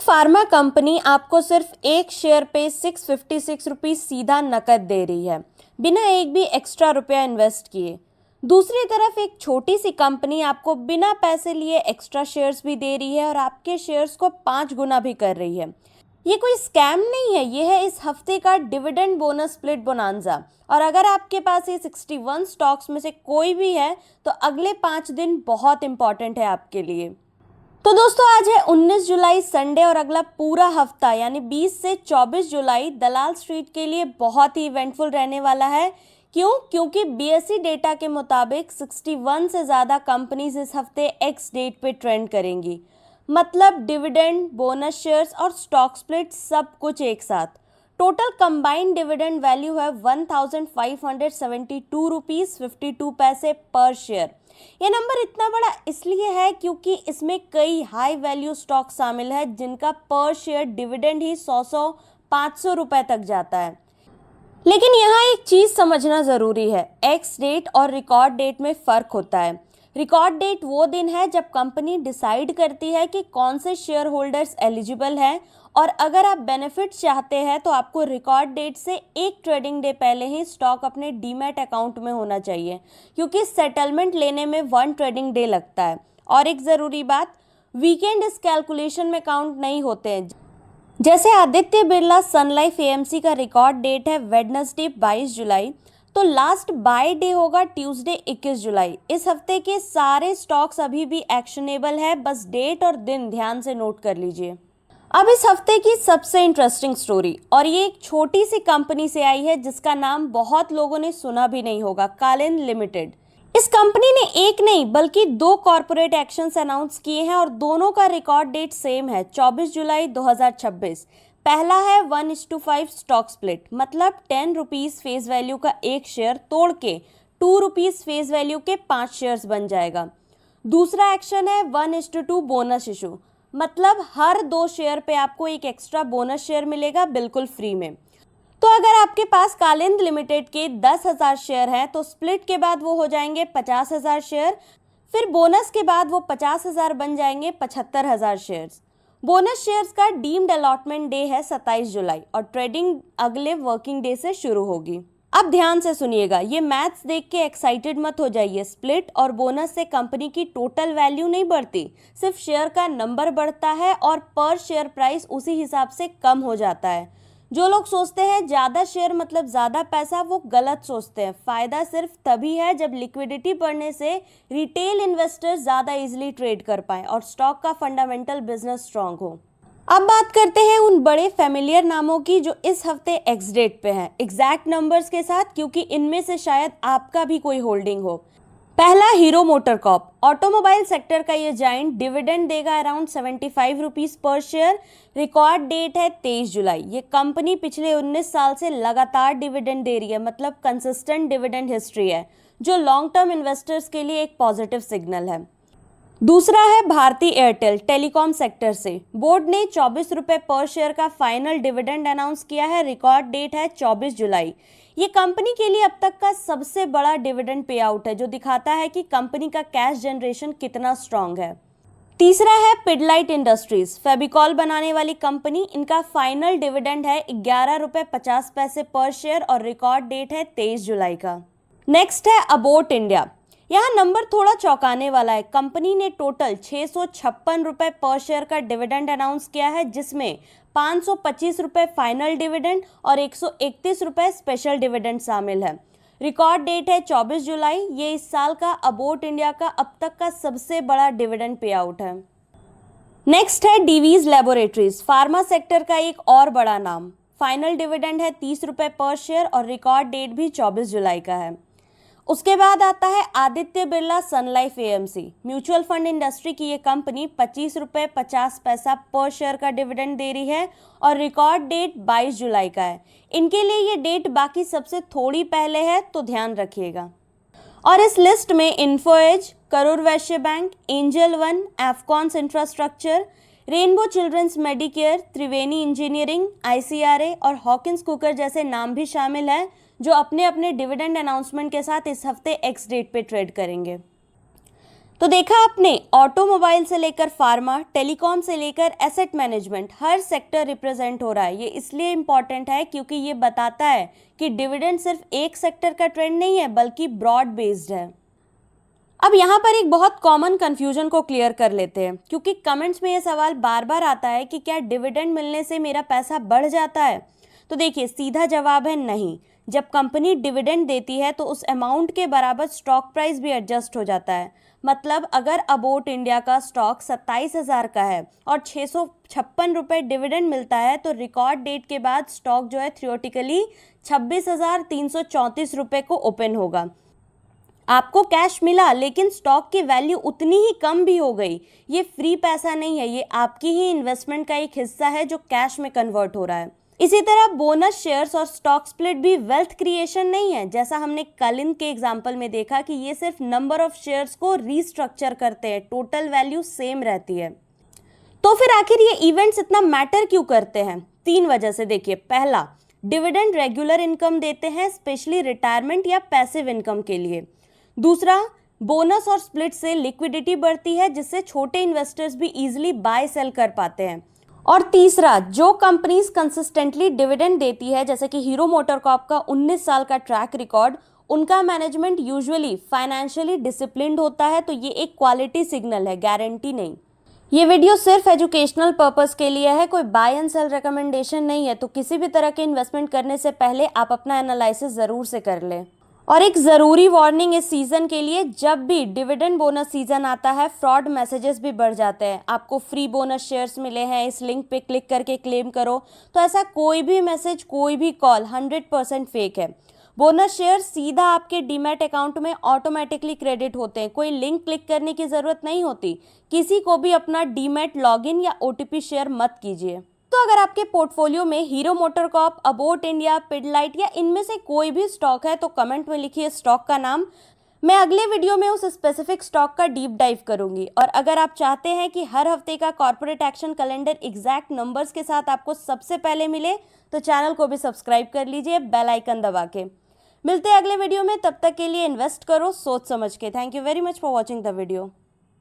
Pharma company आपको सिर्फ एक शेयर पे 656 रुपीज़ सीधा नकद दे रही है, बिना एक भी एक्स्ट्रा रुपया इन्वेस्ट किए। दूसरी तरफ एक छोटी सी कंपनी आपको बिना पैसे लिए एक्स्ट्रा शेयर्स भी दे रही है और आपके शेयर्स को 5 गुना भी कर रही है। ये कोई स्कैम नहीं है, ये है इस हफ्ते का डिविडेंड बोनस स्प्लिट बोनांजा। और अगर आपके पास ये 61 स्टॉक्स में से कोई भी है तो अगले 5 दिन बहुत इंपॉर्टेंट है आपके लिए। तो दोस्तों आज है 19 जुलाई संडे और अगला पूरा हफ्ता यानी 20 से 24 जुलाई दलाल स्ट्रीट के लिए बहुत ही इवेंटफुल रहने वाला है। क्योंकि बीएसई डेटा के मुताबिक 61 से ज़्यादा कंपनीज इस हफ्ते एक्स डेट पे ट्रेंड करेंगी। मतलब डिविडेंड, बोनस शेयर्स और स्टॉक स्प्लिट सब कुछ एक साथ। टोटल कंबाइंड डिविडेंड वैल्यू है 1572 रुपीज़ 52 पैसे पर शेयर। ये नंबर इतना बड़ा इसलिए है क्योंकि इसमें कई हाई वैल्यू स्टॉक शामिल है जिनका पर शेयर डिविडेंड ही 100-500 रुपए तक जाता है। लेकिन यहाँ एक चीज़ समझना ज़रूरी है, एक्स डेट और रिकॉर्ड डेट में फ़र्क होता है। रिकॉर्ड डेट वो दिन है जब कंपनी डिसाइड करती है कि कौन से शेयर होल्डर्स एलिजिबल हैं, और अगर आप बेनिफिट चाहते हैं तो आपको रिकॉर्ड डेट से एक ट्रेडिंग डे पहले ही स्टॉक अपने डीमैट अकाउंट में होना चाहिए, क्योंकि सेटलमेंट लेने में 1 ट्रेडिंग डे लगता है। और एक ज़रूरी बात, वीकेंड इस कैलकुलेशन में काउंट नहीं होते हैं। जैसे Aditya Birla sun life AMC का रिकॉर्ड डेट है वेडनेसडे 22 जुलाई, तो लास्ट बाय डे होगा ट्यूसडे 21 जुलाई। इस हफ्ते के सारे स्टॉक्स अभी भी एक्शनेबल है, बस डेट और दिन ध्यान से नोट कर लीजिए। अब इस हफ्ते की सबसे इंटरेस्टिंग स्टोरी, और ये एक छोटी सी कंपनी से आई है जिसका नाम बहुत लोगों ने सुना भी नहीं होगा, कालिंद लिमिटेड। इस कंपनी ने एक नहीं बल्कि 2 कॉर्पोरेट एक्शंस अनाउंस किए हैं और दोनों का रिकॉर्ड डेट सेम है, 24 जुलाई 2026। पहला है 1:5 स्टॉक स्प्लिट, मतलब 10 रुपीज़ फेस वैल्यू का एक शेयर तोड़ के 2 रुपीज़ फेस वैल्यू के 5 शेयर्स बन जाएगा। दूसरा एक्शन है 1:2 बोनस इशू, मतलब हर 2 शेयर पे आपको एक एक्स्ट्रा बोनस शेयर मिलेगा बिल्कुल फ्री में। तो अगर आपके पास कालिंद लिमिटेड के 10,000 शेयर हैं तो स्प्लिट के बाद वो हो जाएंगे 50,000 शेयर, फिर बोनस के बाद वो 50,000 बन जाएंगे 75,000 शेयर्स। बोनस शेयर्स का डीम्ड अलॉटमेंट डे है 27 जुलाई और ट्रेडिंग अगले वर्किंग डे से शुरू होगी। अब ध्यान से सुनिएगा, ये मैथ्स देख के एक्साइटेड मत हो जाइए। स्प्लिट और बोनस से कंपनी की टोटल वैल्यू नहीं बढ़ती, सिर्फ शेयर का नंबर बढ़ता है और पर शेयर प्राइस उसी हिसाब से कम हो जाता है। जो लोग सोचते हैं ज़्यादा शेयर मतलब ज़्यादा पैसा, वो गलत सोचते हैं। फ़ायदा सिर्फ तभी है जब लिक्विडिटी बढ़ने से रिटेल इन्वेस्टर्स ज़्यादा इजीली ट्रेड कर पाएँ और स्टॉक का फंडामेंटल बिजनेस स्ट्रांग हो। अब बात करते हैं उन बड़े फैमिलियर नामों की जो इस हफ्ते एक्स डेट पे हैं, एग्जैक्ट नंबर्स के साथ, क्योंकि इनमें से शायद आपका भी कोई होल्डिंग हो। पहला hero motor Corp, automobile sector का ये जाइंट डिविडेंड देगा अराउंड 75 रुपीज़ पर शेयर। रिकॉर्ड डेट है 23 जुलाई। ये कंपनी पिछले 19 साल से लगातार डिविडेंड दे रही है, मतलब कंसिस्टेंट डिविडेंड हिस्ट्री है, जो लॉन्ग टर्म इन्वेस्टर्स के लिए एक पॉजिटिव सिग्नल है। दूसरा है भारती एयरटेल, टेलीकॉम सेक्टर से। बोर्ड ने 24 रुपये पर शेयर का फाइनल डिविडेंड अनाउंस किया है। रिकॉर्ड डेट है 24 जुलाई। ये कंपनी के लिए अब तक का सबसे बड़ा डिविडेंड पे आउट है, जो दिखाता है कि कंपनी का कैश जनरेशन कितना स्ट्रांग है। तीसरा है पिडलाइट इंडस्ट्रीज, फेविकॉल बनाने वाली कंपनी। इनका फाइनल डिविडेंड है 11 रुपये 50 पैसे पर शेयर और रिकॉर्ड डेट है 23 जुलाई का। नेक्स्ट है अबोट इंडिया। यहाँ नंबर थोड़ा चौंकाने वाला है। कंपनी ने टोटल 656 रुपये पर शेयर का डिविडेंड अनाउंस किया है, जिसमें 525 रुपये फाइनल डिविडेंड और 131 रुपये स्पेशल डिविडेंड शामिल है। रिकॉर्ड डेट है 24 जुलाई। ये इस साल का अबोट इंडिया का अब तक का सबसे बड़ा डिविडेंड पे आउट है। नेक्स्ट है डीवीज लैबोरेटरीज, फार्मा सेक्टर का एक और बड़ा नाम। फाइनल डिविडेंड है 30 रुपये पर शेयर और रिकॉर्ड डेट भी 24 जुलाई का है। उसके बाद आता है Aditya Birla sun life AMC, mutual fund industry की ये कंपनी 25 रुपये 50 पैसा पर शेयर का डिविडेंड दे रही है और रिकॉर्ड डेट 22 जुलाई का है। इनके लिए ये डेट बाकी सबसे थोड़ी पहले है, तो ध्यान रखिएगा। और इस लिस्ट में Info Edge, Karur Vysya bank, Angel One, Afcons infrastructure, Rainbow children's Medicare, Triveni engineering, ICRA और हॉकिंस कुकर जैसे नाम भी शामिल हैं, जो अपने अपने डिविडेंड अनाउंसमेंट के साथ इस हफ्ते एक्स डेट पे ट्रेड करेंगे। तो देखा आपने, ऑटोमोबाइल से लेकर फार्मा, टेलीकॉम से लेकर एसेट मैनेजमेंट, हर सेक्टर रिप्रेजेंट हो रहा है। ये इसलिए इम्पॉर्टेंट है क्योंकि ये बताता है कि डिविडेंड सिर्फ एक सेक्टर का ट्रेंड नहीं है बल्कि ब्रॉड बेस्ड है। अब यहाँ पर एक बहुत कॉमन कंफ्यूजन को क्लियर कर लेते हैं, क्योंकि कमेंट्स में ये सवाल बार बार आता है कि क्या डिविडेंड मिलने से मेरा पैसा बढ़ जाता है। तो देखिए, सीधा जवाब है नहीं। जब कंपनी डिविडेंड देती है तो उस अमाउंट के बराबर स्टॉक प्राइस भी एडजस्ट हो जाता है। मतलब अगर अबोट इंडिया का स्टॉक 27,000 का है और 656 रुपये डिविडेंड मिलता है तो रिकॉर्ड डेट के बाद स्टॉक जो है थियोरेटिकली 26,334 रुपये को ओपन होगा। आपको कैश मिला लेकिन स्टॉक की वैल्यू उतनी ही कम भी हो गई। ये फ्री पैसा नहीं है, ये आपकी ही इन्वेस्टमेंट का एक हिस्सा है जो कैश में कन्वर्ट हो रहा है। इसी तरह बोनस शेयर्स और स्टॉक स्प्लिट भी वेल्थ क्रिएशन नहीं है, जैसा हमने कलिंद के एग्जांपल में देखा कि ये सिर्फ नंबर ऑफ शेयर्स को रीस्ट्रक्चर करते हैं, टोटल वैल्यू सेम रहती है। तो फिर आखिर ये इवेंट्स इतना मैटर क्यों करते हैं? 3 वजह से। देखिए, पहला, डिविडेंड रेगुलर इनकम देते हैं, स्पेशली रिटायरमेंट या पैसिव इनकम के लिए। दूसरा, बोनस और स्प्लिट से लिक्विडिटी बढ़ती है जिससे छोटे इन्वेस्टर्स भी इजीली बाय सेल कर पाते हैं। और तीसरा, जो कंपनीज कंसिस्टेंटली डिविडेंड देती है, जैसे कि हीरो मोटरकॉर्प का 19 साल का ट्रैक रिकॉर्ड, उनका मैनेजमेंट यूजुअली फाइनेंशियली डिसिप्लिन्ड होता है। तो ये एक क्वालिटी सिग्नल है, गारंटी नहीं। ये वीडियो सिर्फ एजुकेशनल पर्पस के लिए है, कोई बाय एंड सेल रिकमेंडेशन नहीं है। तो किसी भी तरह के इन्वेस्टमेंट करने से पहले आप अपना एनालिसिस ज़रूर से कर लें। और एक ज़रूरी वार्निंग इस सीज़न के लिए, जब भी डिविडेंड बोनस सीज़न आता है फ्रॉड मैसेजेस भी बढ़ जाते हैं। आपको फ्री बोनस शेयर्स मिले हैं, इस लिंक पे क्लिक करके क्लेम करो। तो ऐसा कोई भी मैसेज, कोई भी कॉल 100% फेक है। बोनस शेयर सीधा आपके डीमैट अकाउंट में ऑटोमेटिकली क्रेडिट होते हैं, कोई लिंक क्लिक करने की ज़रूरत नहीं होती। किसी को भी अपना डीमैट लॉगिन या OTP शेयर मत कीजिए। तो अगर आपके पोर्टफोलियो में hero MotoCorp, abode India, Pidilite या इनमें से कोई भी स्टॉक है तो कमेंट में लिखिए स्टॉक का नाम। मैं अगले वीडियो में उस स्पेसिफिक स्टॉक का डीप डाइव करूंगी। और अगर आप चाहते हैं कि हर हफ्ते का corporate action calendar exact numbers के साथ आपको सबसे पहले मिले तो चैनल को भी सब्सक्राइब कर लीजिए बेल आइकन दबा के। मिलते हैं अगले वीडियो में, तब तक के लिए इन्वेस्ट करो सोच समझ के। Thank you very much for watching the video.